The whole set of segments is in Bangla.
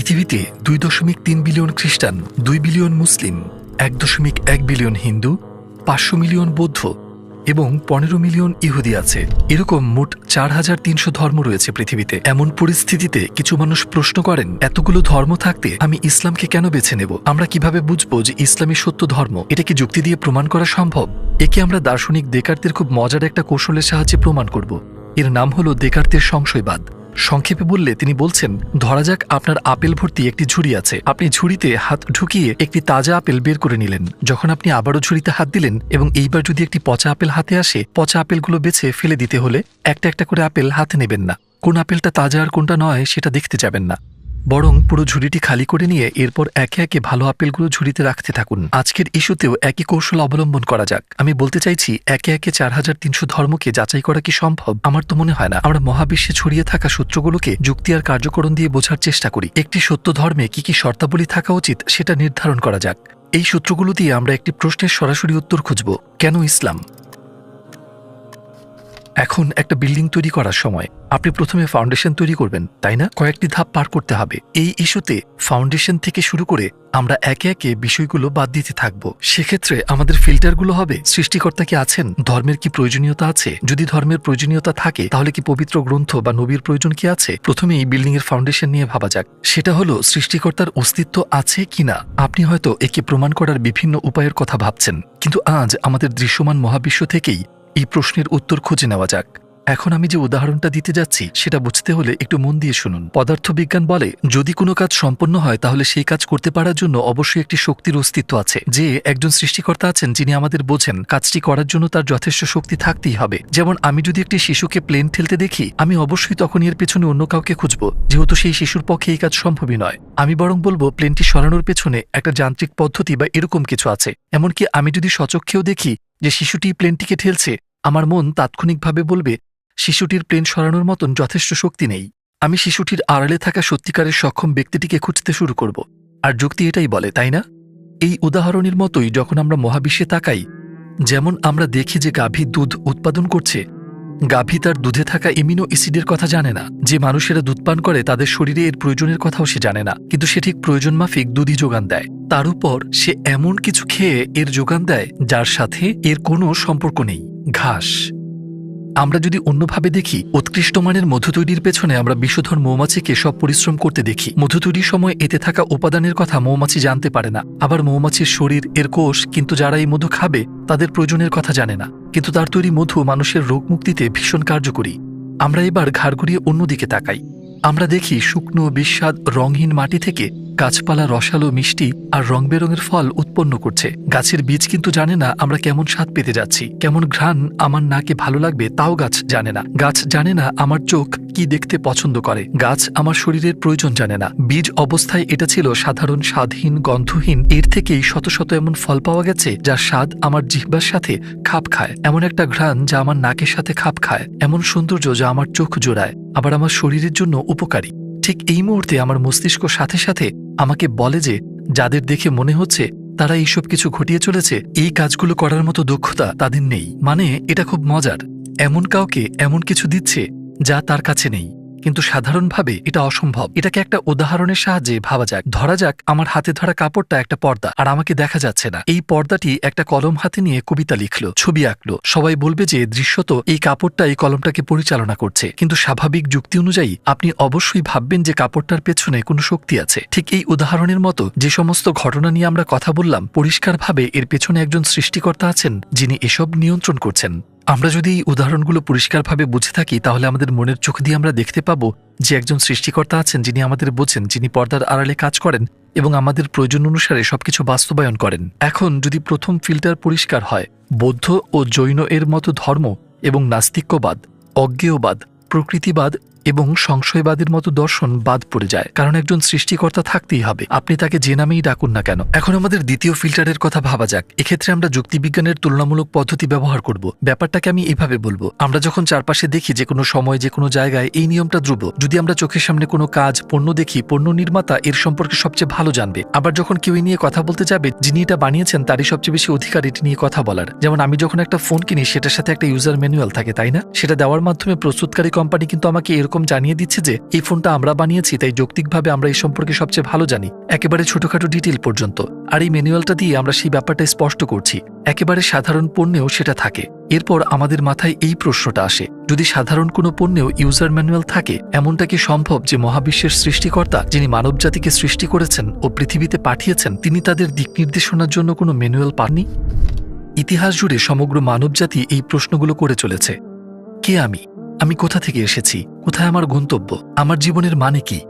পৃথিবীতে 2.3 বিলিয়ন খ্রিস্টান, 2 বিলিয়ন মুসলিম, 1.1 বিলিয়ন হিন্দু, 500 মিলিয়ন বৌদ্ধ এবং 15 মিলিয়ন ইহুদি আছে। এরকম মোট 4300 ধর্ম রয়েছে পৃথিবীতে। এমন পরিস্থিতিতে কিছু মানুষ প্রশ্ন করেন, এতগুলো ধর্ম থাকতে আমি ইসলামকে কেন বেছে নেব? আমরা কিভাবে বুঝবো যে ইসলামই সত্য ধর্ম? এটা কি যুক্তি দিয়ে প্রমাণ করা সম্ভব? একে আমরা দার্শনিক দেকার্তের খুব মজার একটা কৌশলের সাহায্যে প্রমাণ করব। এর নাম হলো দেকার্তের সংশয়বাদ। সংক্ষেপে বললে তিনি বলছেন, ধরা যাক আপনার আপেল ভর্তি একটি ঝুড়ি আছে। আপনি ঝুড়িতে হাত ঢুকিয়ে একটি তাজা আপেল বের করে নিলেন। যখন আপনি আবারও ঝুড়িতে হাত দিলেন এবং এইবার যদি একটি পচা আপেল হাতে আসে, পচা আপেলগুলো বেছে ফেলে দিতে হলে একটা একটা করে আপেল হাতে নেবেন না। কোন আপেলটা তাজা আর কোনটা নয় সেটা দেখতে যাবেন না, বরং পুরো ঝুড়িটি খালি করে নিয়ে এরপর একে একে ভালো আপেলগুলো ঝুড়িতে রাখতে থাকুন। আজকের ইস্যুতেও একই কৌশল অবলম্বন করা যাক। আমি বলতে চাইছি, একে একে 4300 ধর্মকে যাচাই করা কি সম্ভব? আমার তো মনে হয় না। আমরা মহাবিশ্বে ছড়িয়ে থাকা সূত্রগুলোকে যুক্তি আর কার্যকরণ দিয়ে বোঝার চেষ্টা করি। একটি সত্য ধর্মে কি কি শর্তাবলী থাকা উচিত সেটা নির্ধারণ করা যাক। এই সূত্রগুলো দিয়ে আমরা একটি প্রশ্নের সরাসরি উত্তর খুঁজব, কেন ইসলাম? এখন একটা বিল্ডিং তৈরি করার সময় আপনি প্রথমে ফাউন্ডেশন তৈরি করবেন, তাই না? কয়েকটি ধাপ পার করতে হবে। এই ইস্যুতে ফাউন্ডেশন থেকে শুরু করে আমরা একে একে বিষয়গুলো বাদ দিতে থাকব। সেক্ষেত্রে আমাদের ফিল্টারগুলো হবে, সৃষ্টিকর্তা কি আছেন? ধর্মের কি প্রয়োজনীয়তা আছে? যদি ধর্মের প্রয়োজনীয়তা থাকে তাহলে কি পবিত্র গ্রন্থ বা নবীর প্রয়োজন কি আছে? প্রথমে এই বিল্ডিং এর ফাউন্ডেশন নিয়ে ভাবা যাক। সেটা হলো সৃষ্টিকর্তার অস্তিত্ব আছে কিনা। আপনি হয়তো একে প্রমাণ করার বিভিন্ন উপায়ের কথা ভাবছেন, কিন্তু আজ আমাদের দৃশ্যমান মহাবিশ্ব থেকেই এই প্রশ্নের উত্তর খুঁজে নেওয়া যাক। এখন আমি যে উদাহরণটা দিতে যাচ্ছি সেটা বুঝতে হলে একটু মন দিয়ে শুনুন। পদার্থবিজ্ঞান বলে, যদি কোনো কাজ সম্পন্ন হয় তাহলে সেই কাজ করতে পারার জন্য অবশ্যই একটি শক্তির অস্তিত্ব আছে, যে একজন সৃষ্টিকর্তা আছেন যিনি আমাদের বোঝেন। কাজটি করার জন্য তার যথেষ্ট শক্তি থাকতেই হবে। যেমন আমি যদি একটি শিশুকে প্লেন ঠেলতে দেখি, আমি অবশ্যই তখন এর পেছনে অন্য কাউকে খুঁজব, যেহেতু সেই শিশুর পক্ষে এই কাজ সম্ভবই নয়। আমি বরং বলবো প্লেনটি সরানোর পেছনে একটা যান্ত্রিক পদ্ধতি বা এরকম কিছু আছে। এমনকি আমি যদি স্বচক্ষেও দেখি যে শিশুটি প্লেনটিকে ঠেলছে, আমার মন তাৎক্ষণিকভাবে বলবে শিশুটির প্লেন সরানোর মতন যথেষ্ট শক্তি নেই। আমি শিশুটির আড়ালে থাকা সত্যিকারের সক্ষম ব্যক্তিটিকে খুঁজতে শুরু করব। আর যুক্তি এটাই বলে, তাই না? এই উদাহরণের মতোই যখন আমরা মহাবিশ্বে তাকাই, যেমন আমরা দেখি যে গাভী দুধ উৎপাদন করছে, গাভী তার দুধে থাকা এমিনো অ্যাসিডের কথা জানে না। যে মানুষেরা দুধ পান করে তাদের শরীরে এর প্রয়োজনের কথাও সে জানে না, কিন্তু সে ঠিক প্রয়োজন মাফিক দুধই যোগান দেয়। তার উপর সে এমন কিছু খেয়ে এর যোগান দেয় যার সাথে এর কোনো সম্পর্ক নেই, ঘাস। আমরা যদি অন্যভাবে দেখি, উৎকৃষ্ট মানের মধু তৈরির পেছনে আমরা বিষধর মৌমাছিকে সব পরিশ্রম করতে দেখি। মধু তৈরির সময় এতে থাকা উপাদানের কথা মৌমাছি জানতে পারে না। আবার মৌমাছির শরীর, এর কোষ, কিন্তু যারা এই মধু খাবে তাদের প্রয়োজনের কথা জানে না, কিন্তু তার তৈরি মধু মানুষের রোগ মুক্তিতে ভীষণ কার্যকরী। আমরা এবার ঘাড় ঘুরিয়ে অন্যদিকে তাকাই। আমরা দেখি শুকনো, বিস্বাদ, রংহীন মাটি থেকে গাছপালা রসালো, মিষ্টি আর রং বেরঙের ফল উৎপন্ন করছে। গাছের বীজ কিন্তু জানে না আমরা কেমন স্বাদ পেতে যাচ্ছি, কেমন ঘ্রাণ আমার নাকে ভালো লাগবে তাও গাছ জানে না। গাছ জানে না আমার চোখ কি দেখতে পছন্দ করে। গাছ আমার শরীরের প্রয়োজন জানে না। বীজ অবস্থায় এটা ছিল সাধারণ, স্বাদহীন, গন্ধহীন। এর থেকেই শত শত এমন ফল পাওয়া গেছে যার স্বাদ আমার জিহ্বার সাথে খাপ খায়, এমন একটা ঘ্রাণ যা আমার নাকের সাথে খাপ খায়, এমন সৌন্দর্য যা আমার চোখ জোড়ায়, আবার আমার শরীরের জন্য উপকারী। ঠিক এই মুহূর্তে আমার মস্তিষ্ক সাথে সাথে আমাকে বলে যে যাদের দেখে মনে হচ্ছে তারা এইসব কিছু ঘটিয়ে চলেছে, এই কাজগুলো করার মতো দক্ষতা তাদের নেই। মানে এটা খুব মজার, এমন কাউকে এমন কিছু দিচ্ছে যা তার কাছে নেই, কিন্তু সাধারণভাবে এটা অসম্ভব। এটাকে একটা উদাহরণের সাহায্যে ভাবা যাক। ধরা যাক আমার হাতে ধরা কাপড়টা একটা পর্দা, আর আমাকে দেখা যাচ্ছে না। এই পর্দাটি একটা কলম হাতে নিয়ে কবিতা লিখলো, ছবি আঁকলো। সবাই বলবে যে দৃশ্যত এই কাপড়টা এই কলমটাকে পরিচালনা করছে, কিন্তু স্বাভাবিক যুক্তি অনুযায়ী আপনি অবশ্যই ভাববেন যে কাপড়টার পেছনে কোনো শক্তি আছে। ঠিক এই উদাহরণের মতো যে সমস্ত ঘটনা নিয়ে আমরা কথা বললাম, পরিষ্কারভাবে এর পেছনে একজন সৃষ্টিকর্তা আছেন যিনি এসব নিয়ন্ত্রণ করছেন। আমরা যদি এই উদাহরণগুলো পরিষ্কারভাবে বুঝে থাকি তাহলে আমাদের মনের চোখ দিয়ে আমরা দেখতে পাবো যে একজন সৃষ্টিকর্তা আছেন যিনি আমাদের বোঝেন, যিনি পর্দার আড়ালে কাজ করেন এবং আমাদের প্রয়োজন অনুসারে সবকিছু বাস্তবায়ন করেন। এখন যদি প্রথম ফিল্টার পরিষ্কার হয়, বৌদ্ধ ও জৈন এর মতো ধর্ম এবং নাস্তিক্যবাদ, অজ্ঞেয়বাদ, প্রকৃতিবাদ এবং সংশয়বাদের মতো দর্শন বাদ পড়ে যায়, কারণ একজন সৃষ্টিকর্তা থাকতেই হবে, আপনি তাকে যে নামেই ডাকুন না কেন। এখন আমাদের দ্বিতীয় ফিল্টারের কথা ভাবা যাক। এক্ষেত্রে আমরা যুক্তিবিজ্ঞানের তুলনামূলক পদ্ধতি ব্যবহার করব। ব্যাপারটাকে আমি এভাবে বলবো, আমরা যখন চারপাশে দেখি যে কোনো সময় যে কোনো জায়গায় এই নিয়মটা ধ্রুব। যদি আমরা চোখের সামনে কোনো কাজ, পণ্য দেখি, পণ্য নির্মাতা এর সম্পর্কে সবচেয়ে ভালো জানবে। আবার যখন কেউ নিয়ে কথা বলতে যাবে, যিনি এটা বানিয়েছেন তারই সবচেয়ে বেশি অধিকার এটি নিয়ে কথা বলার। যেমন আমি যখন একটা ফোন কিনি সেটার সাথে একটা ইউজার ম্যানুয়াল থাকে, তাই না? সেটা দেওয়ার মাধ্যমে প্রস্তুতকারী কোম্পানি কিন্তু আমাকে এরকম এরকম জানিয়ে দিচ্ছে যে এই ফোনটা আমরা বানিয়েছি, তাই যৌক্তিকভাবে আমরা এই সম্পর্কে সবচেয়ে ভালো জানি, একেবারে ছোটখাটো ডিটেল পর্যন্ত। আর এই ম্যানুয়ালটা দিয়ে আমরা সেই ব্যাপারটা স্পষ্ট করছি। একেবারে সাধারণ পণ্যেও সেটা থাকে। এরপর আমাদের মাথায় এই প্রশ্নটা আসে, যদি সাধারণ কোনো পণ্যেও ইউজার ম্যানুয়াল থাকে, এমনটা কি সম্ভব যে মহাবিশ্বের সৃষ্টিকর্তা, যিনি মানবজাতিকে সৃষ্টি করেছেন ও পৃথিবীতে পাঠিয়েছেন, তিনি তাদের দিক নির্দেশনার জন্য কোনো ম্যানুয়াল পাননি? ইতিহাস জুড়ে সমগ্র মানবজাতি এই প্রশ্নগুলো করে চলেছে। কে আমি কোথা থেকে এসেছি, কোথায় আমার গন্তব্য, আমার জীবনের মানে কি?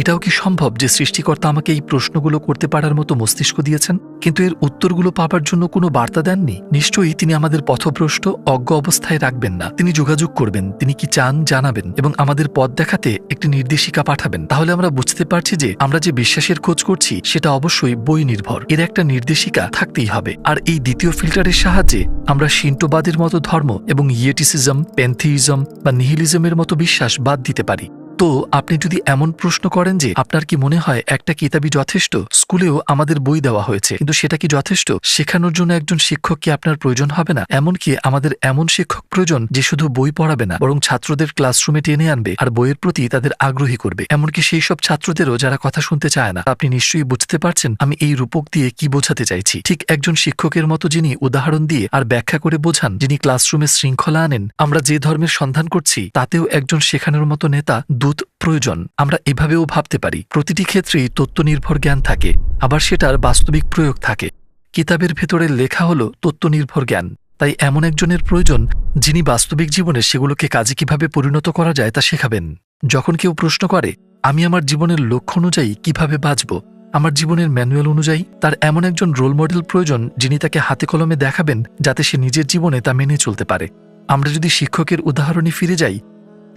এটাও কি সম্ভব যে সৃষ্টিকর্তা আমাকে এই প্রশ্নগুলো করতে পারার মতো মস্তিষ্ক দিয়েছেন, কিন্তু এর উত্তরগুলো পাবার জন্য কোনো বার্তা দেননি? নিশ্চয়ই তিনি আমাদের পথভ্রষ্ট অজ্ঞ অবস্থায় রাখবেন না। তিনি যোগাযোগ করবেন, তিনি কি চান জানাবেন এবং আমাদের পথ দেখাতে একটি নির্দেশিকা পাঠাবেন। তাহলে আমরা বুঝতে পারছি যে আমরা যে বিশ্বাসের খোঁজ করছি সেটা অবশ্যই বই নির্ভর। এর একটা নির্দেশিকা থাকতেই হবে। আর এই দ্বিতীয় ফিল্টারের সাহায্যে আমরা শিন্টোবাদের মতো ধর্ম এবং ইয়েটিসিজম, প্যান্থিইজম বা নিহিলিজমের মতো বিশ্বাস বাদ দিতে পারি। তো আপনি যদি এমন প্রশ্ন করেন যে আপনার কি মনে হয় একটা কিতাবই যথেষ্ট, স্কুলেও আমাদের বই দেওয়া হয়েছে, কিন্তু সেটা কি যথেষ্ট? শেখানোর জন্য একজন শিক্ষক কি আপনার প্রয়োজন হবে না? এমনকি আমাদের এমন শিক্ষক প্রয়োজন যে শুধু বই পড়াবে না, বরং ছাত্রদের ক্লাসরুমে টেনে আনবে আর বইয়ের প্রতি তাদের আগ্রহী করবে, এমনকি সেই সব ছাত্রদেরও যারা কথা শুনতে চায় না। আপনি নিশ্চয়ই বুঝতে পারছেন আমি এই রূপক দিয়ে কি বোঝাতে চাইছি। ঠিক একজন শিক্ষকের মতো যিনি উদাহরণ দিয়ে আর ব্যাখ্যা করে বোঝান, যিনি ক্লাসরুমে শৃঙ্খলা আনেন, আমরা যে ধর্মের সন্ধান করছি তাতেও একজন শেখানোর মতো নেতা, দূত প্রয়োজন। আমরা এভাবেও ভাবতে পারি। প্রতিটি ক্ষেত্রেই তত্ত্ব নির্ভর জ্ঞান থাকে, আবার সেটার বাস্তবিক প্রয়োগ থাকে। কিতাবের ভেতরে লেখা হলো তত্ত্ব নির্ভর জ্ঞান। তাই এমন একজনের প্রয়োজন যিনি বাস্তবিক জীবনে সেগুলোকে কাজে কিভাবে পরিণত করা যায় তা শেখাবেন। যখন কেউ প্রশ্ন করে আমি আমার জীবনের লক্ষ্য অনুযায়ী কিভাবে বাঁচব, আমার জীবনের ম্যানুয়াল অনুযায়ী, তার এমন একজন রোল মডেল প্রয়োজন যিনি তাকে হাতে কলমে দেখাবেন, যাতে সে নিজের জীবনে তা মেনে চলতে পারে। আমরা যদি শিক্ষকের উদাহরণে ফিরে যাই,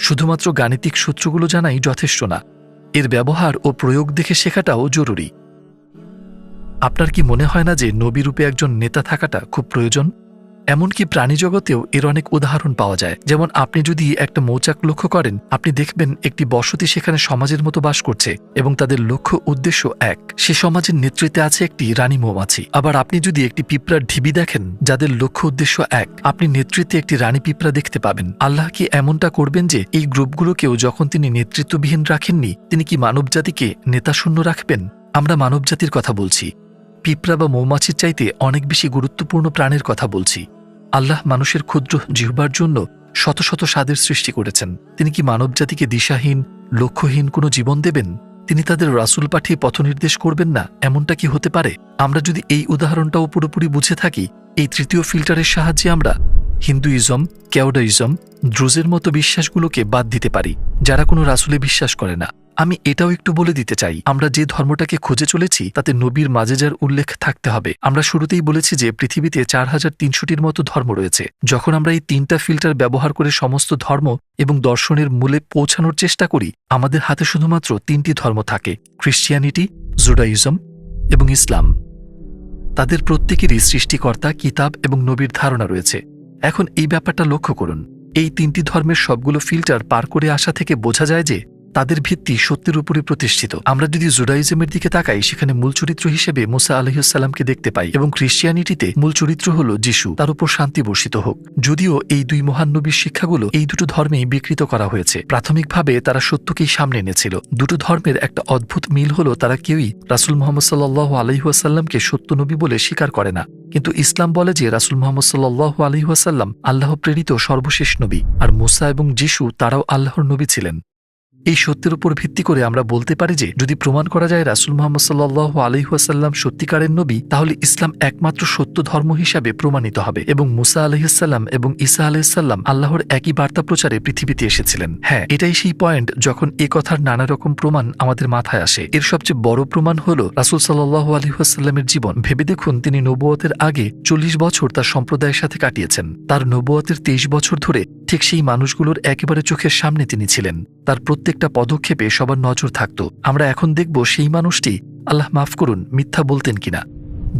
শুধুমাত্র গাণিতিক সূত্রগুলো জানাই যথেষ্ট না, এর ব্যবহার ও প্রয়োগ দেখে শেখাটাও জরুরি। আপনার কি মনে হয় না যে নবী রূপে একজন নেতা থাকাটা খুব প্রয়োজন? এমনকি প্রাণীজগতেও এর অনেক উদাহরণ পাওয়া যায়। যেমন আপনি যদি একটা মৌচাক লক্ষ্য করেন, আপনি দেখবেন একটি বসতি সেখানে সমাজের মতো বাস করছে এবং তাদের লক্ষ্য উদ্দেশ্য এক। সে সমাজের নেতৃত্বে আছে একটি রানী মৌমাছি। আবার আপনি যদি একটি পিঁপড়ার ঢিবি দেখেন যাদের লক্ষ্য উদ্দেশ্য এক, আপনি নেতৃত্বে একটি রানী পিঁপড়া দেখতে পাবেন। আল্লাহ কি এমনটা করবেন যে এই গ্রুপগুলোকেও যখন তিনি নেতৃত্ববিহীন রাখেননি, তিনি কি মানবজাতিকে নেতাশূন্য রাখবেন? আমরা মানবজাতির কথা বলছি, পিঁপড়া বা মৌমাছির চাইতে অনেক বেশি গুরুত্বপূর্ণ প্রাণের কথা বলছি। আল্লাহ মানুষের ক্ষুদ্র জিহ্বার জন্য শত শত স্বাদের সৃষ্টি করেছেন। তিনি কি মানবজাতিকে দিশাহীন, লক্ষ্যহীন কোনো জীবন দেবেন? তিনি তাদের রাসূল পাঠিয়ে পথনির্দেশ করবেন না? এমনটা কি হতে পারে? আমরা যদি এই উদাহরণটাও পুরোপুরি বুঝে থাকি, এই তৃতীয় ফিল্টারের সাহায্যে আমরা হিন্দুইজম, কেওডাইজম, দ্রুজের মতো বিশ্বাসগুলোকে বাদ দিতে পারি, যারা কোনো রাসূলে বিশ্বাস করে না। আমি এটাও একটু বলে দিতে চাই, আমরা যে ধর্মটাকে খুঁজে চলেছি তাতে নবীর মাজেজার উল্লেখ থাকতে হবে। আমরা শুরুতেই বলেছি যে পৃথিবীতে 4300টির মতো ধর্ম রয়েছে। যখন আমরা এই তিনটা ফিল্টার ব্যবহার করে সমস্ত ধর্ম এবং দর্শনের মূলে পৌঁছানোর চেষ্টা করি, আমাদের হাতে শুধুমাত্র 3টি ধর্ম থাকে, খ্রিস্টিয়ানিটি, জুডাইজম এবং ইসলাম। তাদের প্রত্যেকেরই সৃষ্টিকর্তা, কিতাব এবং নবীর ধারণা রয়েছে। এখন এই ব্যাপারটা লক্ষ্য করুন, এই 3টি ধর্মের সবগুলো ফিল্টার পার করে আসা থেকে বোঝা যায় যে তাদের ভিত্তি সত্যের উপরে প্রতিষ্ঠিত। আমরা যদি জুডাইজমের দিকে তাকাই, সেখানে মূল চরিত্র হিসেবে মুসা আলাইহিসসালামকে দেখতে পাই এবং খ্রিস্টিয়ানিটিতে মূল চরিত্র হল যিশু, তার উপর শান্তি বর্ষিত হোক। যদিও এই দুই মহান নবীর শিক্ষাগুলো এই দুটো ধর্মেই বিকৃত করা হয়েছে। প্রাথমিকভাবে তারা সত্যকেই সামনে এনেছিল। দুটো ধর্মের একটা অদ্ভুত মিল হলো তারা কেউই রাসূল মুহাম্মদ সাল্লাল্লাহু আলাইহি ওয়াসাল্লামকে সত্য নবী বলে স্বীকার করে না। কিন্তু ইসলাম বলে যে রাসূল মুহাম্মদ সাল্লাল্লাহু আলাইহি ওয়াসাল্লাম আল্লাহ প্রেরিত সর্বশেষ নবী, আর মুসা এবং যিশু তারাও আল্লাহর নবী ছিলেন। এই সত্যের উপর ভিত্তি করে আমরা বলতে পারি যে যদি প্রমাণ করা যায় রাসূল মুহাম্মদ সাল্লাল্লাহু আলাইহি ওয়াসাল্লাম সত্যিকারের নবী, তাহলে ইসলাম একমাত্র সত্য ধর্ম হিসাবে প্রমাণিত হবে এবং মুসা আলাইহিস সালাম এবং ঈসা আলাইহিস সালাম আল্লাহর একই বার্তা প্রচারে পৃথিবীতে এসেছিলেন। হ্যাঁ, এটাই সেই পয়েন্ট যখন এ কথার নানা রকম প্রমাণ আমাদের মাথায় আসে। এর সবচেয়ে বড় প্রমাণ হলো রাসূল সাল্লাল্লাহু আলাইহি ওয়াসাল্লামের জীবন। ভেবে দেখুন, তিনি নবুয়তের আগে 40 বছর তার সম্প্রদায়ের সাথে কাটিয়েছেন। তার নবুয়তের 23 বছর ধরে ঠিক সেই মানুষগুলোর একেবারে চোখের সামনে তিনি ছিলেন। তার প্রত্যেকটা পদক্ষেপে সবার নজর থাকত। আমরা এখন দেখব সেই মানুষটি, আল্লাহ মাফ করুন, মিথ্যা বলতেন কিনা।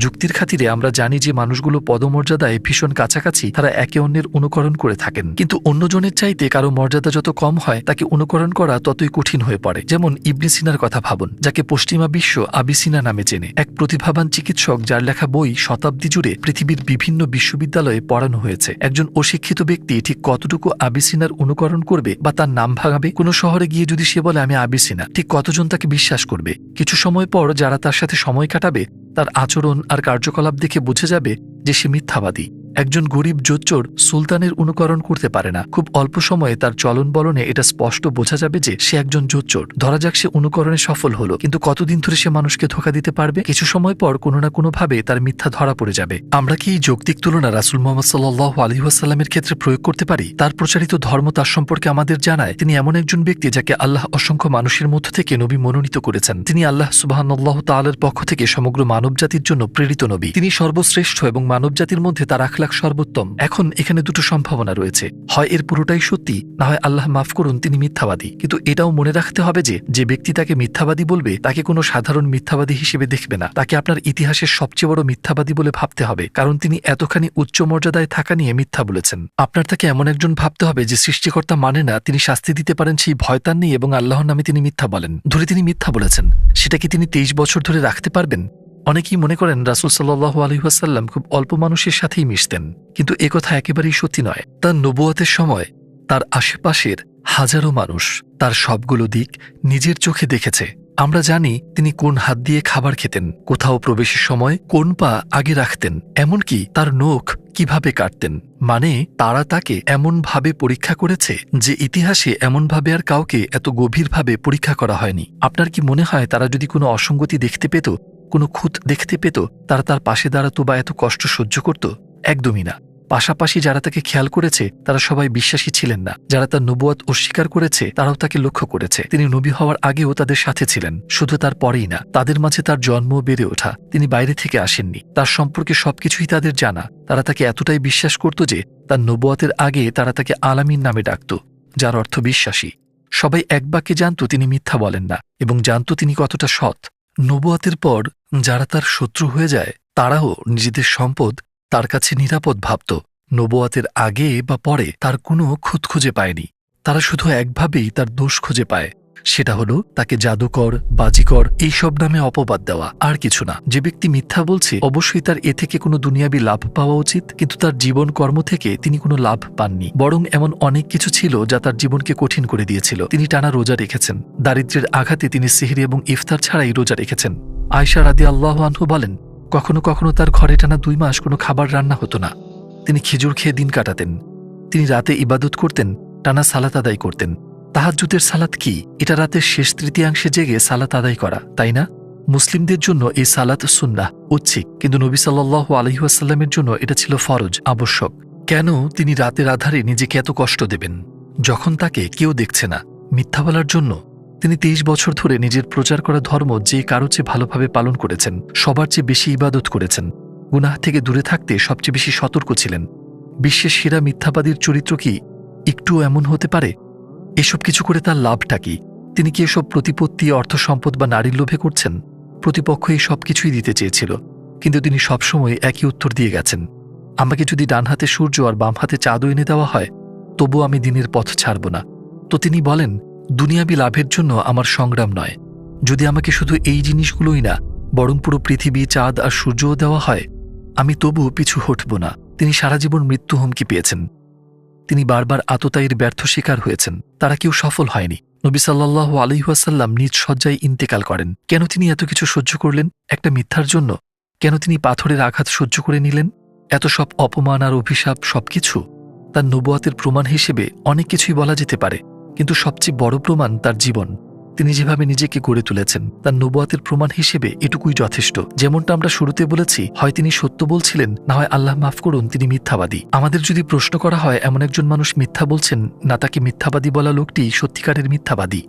যুক্তির খাতিরে আমরা জানি যে মানুষগুলো পদমর্যাদায় ভীষণ কাছাকাছি, তারা একে অন্যের অনুকরণ করে থাকেন, কিন্তু অন্যজনের চাইতে কারো মর্যাদা যত কম হয় তাকে অনুকরণ করা ততই কঠিন হয়ে পড়ে। যেমন ইবনে সিনার কথা ভাবুন, যাকে পশ্চিমা বিশ্ব আবিসিনা নামে চেনে, এক প্রতিভাবান চিকিৎসক যার লেখা বই শতাব্দী জুড়ে পৃথিবীর বিভিন্ন বিশ্ববিদ্যালয়ে পড়ানো হয়েছে। একজন অশিক্ষিত ব্যক্তি ঠিক কতটুকু আবিসিনার অনুকরণ করবে বা তার নাম ভাঙাবে? কোনো শহরে গিয়ে যদি সে বলে আমি আবিসিনা, ঠিক কতজন তাকে বিশ্বাস করবে? কিছু সময় পর যারা তার সাথে সময় কাটাবে তার আচরণ আর কার্যকলাপ দেখে বুঝে যাবে যে সে মিথ্যাবাদী। একজন গরিব জোচ্চোর সুলতানের অনুকরণ করতে পারে না। খুব অল্প সময়ে তার চলন বলনে এটা স্পষ্ট বোঝা যাবে যে সে একজন জোচ্চোর। ধরা যাক সে অনুকরণে সফল হলো, কিন্তু কতদিন ধরে সে মানুষকে ধোঁকা দিতে পারবে? কিছু সময় পর কোনো না কোনোভাবে তার মিথ্যা ধরা পড়ে যাবে। আমরা কি এই যৌক্তিক তুলনা রাসূল মুহাম্মদ সাল্লাল্লাহু আলাইহি ওয়াসাল্লামের ক্ষেত্রে প্রয়োগ করতে পারি? তার প্রচারিত ধর্ম তার সম্পর্কে আমাদের জানায় তিনি এমন একজন ব্যক্তি যাকে আল্লাহ অসংখ্য মানুষের মধ্য থেকে নবী মনোনীত করেছেন। তিনি আল্লাহ সুবহানাল্লাহু তাআলার পক্ষ থেকে সমগ্র মানবজাতির জন্য প্রেরিত নবী। তিনি সর্বশ্রেষ্ঠ এবং মানবজাতির মধ্যে তার আখলাক সর্বোত্তম। এখন এখানে দুটো সম্ভাবনা রয়েছে, হয় এর পুরোটাই সত্যি, না হয় আল্লাহ মাফ করুন তিনি মিথ্যাবাদী। কিন্তু এটাও মনে রাখতে হবে যে যে ব্যক্তি তাকে মিথ্যাবাদী বলবে তাকে কোনো সাধারণ মিথ্যাবাদী হিসেবে দেখবে না, তাকে আপনার ইতিহাসের সবচেয়ে বড় মিথ্যাবাদী বলে ভাবতে হবে, কারণ তিনি এতখানি উচ্চ মর্যাদায় থাকা নিয়ে মিথ্যা বলেছেন। আপনার তাকে এমন একজন ভাবতে হবে যে সৃষ্টিকর্তা মানে না, তিনি শাস্তি দিতে পারেন সেই ভয় তার নেই এবং আল্লাহর নামে তিনি মিথ্যা বলেন। ধরে তিনি মিথ্যা বলেছেন, সেটা কি তিনি 23 বছর ধরে রাখতে পারবেন? অনেকেই মনে করেন রাসূল সাল্লাল্লাহু আলাইহি ওয়াসাল্লাম খুব অল্প মানুষের সাথেই মিশতেন, কিন্তু একথা একেবারেই সত্যি নয়। তার নবুয়তের সময় তার আশেপাশের হাজারো মানুষ তার সবগুলো দিক নিজের চোখে দেখেছে। আমরা জানি তিনি কোন হাত দিয়ে খাবার খেতেন, কোথাও প্রবেশের সময় কোন পা আগে রাখতেন, এমনকি তার নখ কিভাবে কাটতেন। মানে তারা তাকে এমনভাবে পরীক্ষা করেছে যে ইতিহাসে এমনভাবে আর কাউকে এত গভীরভাবে পরীক্ষা করা হয়নি। আপনার কি মনে হয় তারা যদি কোনো অসঙ্গতি দেখতে পেত, কোনো খুঁত দেখতে পেত, তারা তার পাশে দাঁড়াতো বা এত কষ্ট সহ্য করত? একদমই না। পাশাপাশি যারা তাকে খেয়াল করেছে তারা সবাই বিশ্বাসী ছিলেন না। যারা তার নবুয়ত অস্বীকার করেছে তারাও তাকে লক্ষ্য করেছে। তিনি নবী হওয়ার আগেও তাদের সাথে ছিলেন, শুধু তার পরেই না, তাদের মাঝে তার জন্ম বেড়ে ওঠা। তিনি বাইরে থেকে আসেননি, তার সম্পর্কে সবকিছুই তাদের জানা। তারা তাকে এতটাই বিশ্বাস করত যে তার নবুয়তের আগে তারা তাকে আলামিন নামে ডাকত, যার অর্থ বিশ্বাসী। সবাই এক বাক্যে জানত তিনি মিথ্যা বলেন না এবং জানত তিনি কতটা সৎ। নবুয়তের পর যারা তার শত্রু হয়ে যায় তারাও নিজেদের সম্পদ তার কাছে নিরাপদ ভাবত। নবুয়তের আগে বা পরে তার কোনো খুঁত খুঁজে পায়নি। তারা শুধু একভাবেই তার দোষ খুঁজে পায়, সেটা হলো তাকে জাদুকর, বাজিকর এইসব নামে অপবাদ দেওয়া, আর কিছু না। যে ব্যক্তি মিথ্যা বলছে অবশ্যই তার এ থেকে কোনো দুনিয়াবী লাভ পাওয়া উচিত, কিন্তু তার জীবন কর্ম থেকে তিনি কোনো লাভ পাননি, বরং এমন অনেক কিছু ছিল যা তার জীবনকে কঠিন করে দিয়েছিল। তিনি টানা রোজা রেখেছেন, দারিদ্র্যের আঘাতে তিনি সিহরি এবং ইফতার ছাড়াই রোজা রেখেছেন। আয়েশা রাদিয়াল্লাহু আনহু বলেন, কখনো কখনো তার ঘরে টানা 2 মাস কোনো খাবার রান্না হতো না। তিনি খেজুর খেয়ে দিন কাটাতেন। তিনি রাতে ইবাদত করতেন, টানা সালাত আদায় করতেন। তাহাজ্জুদের সালাত কি? এটা রাতের শেষ তৃতীয়াংশে জেগে সালাত আদায় করা, তাই না? মুসলিমদের জন্য এই সালাত সুন্নাহ, ঐচ্ছিক, কিন্তু নবী সাল্লাল্লাহু আলাইহি ওয়াসাল্লামের জন্য এটা ছিল ফরজ, আবশ্যক। কেন তিনি রাতের আধারে নিজেকে এত কষ্ট দেবেন যখন তাকে কেউ দেখছে না? মিথ্যা বলার জন্য? তিনি 23 বছর ধরে নিজের প্রচার করা ধর্ম যে কারো চেয়ে ভালোভাবে পালন করেছেন, সবার চেয়ে বেশি ইবাদত করেছেন, গুনাহ থেকে দূরে থাকতে সবচেয়ে বেশি সতর্ক ছিলেন। বিশ্বের সেরা মিথ্যাবাদীর চরিত্র কি একটুও এমন হতে পারে? এসব কিছু করে তার লাভটা কি? তিনি কি এসব প্রতিপত্তি, অর্থ সম্পদ বা নারীর লোভে করছেন? প্রতিপক্ষ এই সব কিছুই দিতে চেয়েছিল, কিন্তু তিনি সবসময় একই উত্তর দিয়ে গেছেন, আমাকে যদি ডান হাতে সূর্য আর বাম হাতে চাঁদও এনে দেওয়া হয় তবু আমি দিনের পথ ছাড়ব না। তো তিনি বলেন, দুনিয়াবী লাভের জন্য আমার সংগ্রাম নয়, যদি আমাকে শুধু এই জিনিসগুলোই না বরং পুরো পৃথিবী, চাঁদ আর সূর্যও দেওয়া হয় আমি তবু পিছু হটব না। তিনি সারা জীবন মৃত্যু হুমকি পেয়েছেন। তিনি বারবার আততায়ীর ব্যর্থ শিকার হয়েছেন, তারা কেউ সফল হয়নি। নবী সাল্লাল্লাহু আলাইহি ওয়াসাল্লাম নিজ শয্যায় ইন্তেকাল করেন। কেন তিনি এত কিছু সহ্য করলেন? একটা মিথ্যার জন্য? কেন তিনি পাথরের আঘাত সহ্য করে নিলেন? এত সব অপমান আর অভিশাপ, সবকিছু তার নবুয়তের প্রমাণ হিসেবে অনেক কিছুই বলা যেতে পারে, কিন্তু সবচেয়ে বড় প্রমাণ তার জীবন। তিনি যেভাবে নিজেকে গড়ে তুলেছেন তার নবুয়তের প্রমাণ হিসেবে এটুকুই যথেষ্ট। যেমনটা আমরা শুরুতে বলেছি, হয় তিনি সত্য বলছিলেন, না হয় আল্লাহ মাফ করুন তিনি মিথ্যাবাদী। আমাদের যদি প্রশ্ন করা হয় এমন একজন মানুষ মিথ্যা বলছেন না তাকে মিথ্যাবাদী বলা লোকটি সত্যিকারের মিথ্যাবাদী,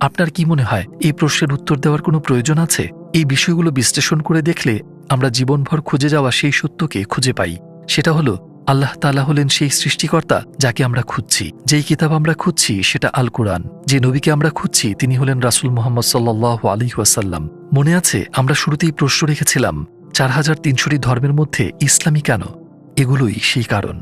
আপনার কি মনে হয় এই প্রশ্নের উত্তর দেওয়ার কোনো প্রয়োজন আছে? এই বিষয়গুলো বিশ্লেষণ করে দেখলে আমরা জীবনভর খুঁজে যাওয়া সেই সত্যকে খুঁজে পাই। সেটা হলো আল্লাহ তাআলা হলেন সেই সৃষ্টিকর্তা যাকে আমরা খুঁজছি। যেই কিতাব আমরা খুঁজছি সেটা আল কুরআন। যে নবীকে আমরা খুঁজছি তিনি হলেন রাসূল মুহাম্মদ সাল্লাল্লাহু আলাইহি ওয়াসাল্লাম। মনে আছে আমরা শুরুতেই প্রশ্ন রেখেছিলাম 4300টি ধর্মের মধ্যে ইসলামী কেন? এগুলোই সেই কারণ।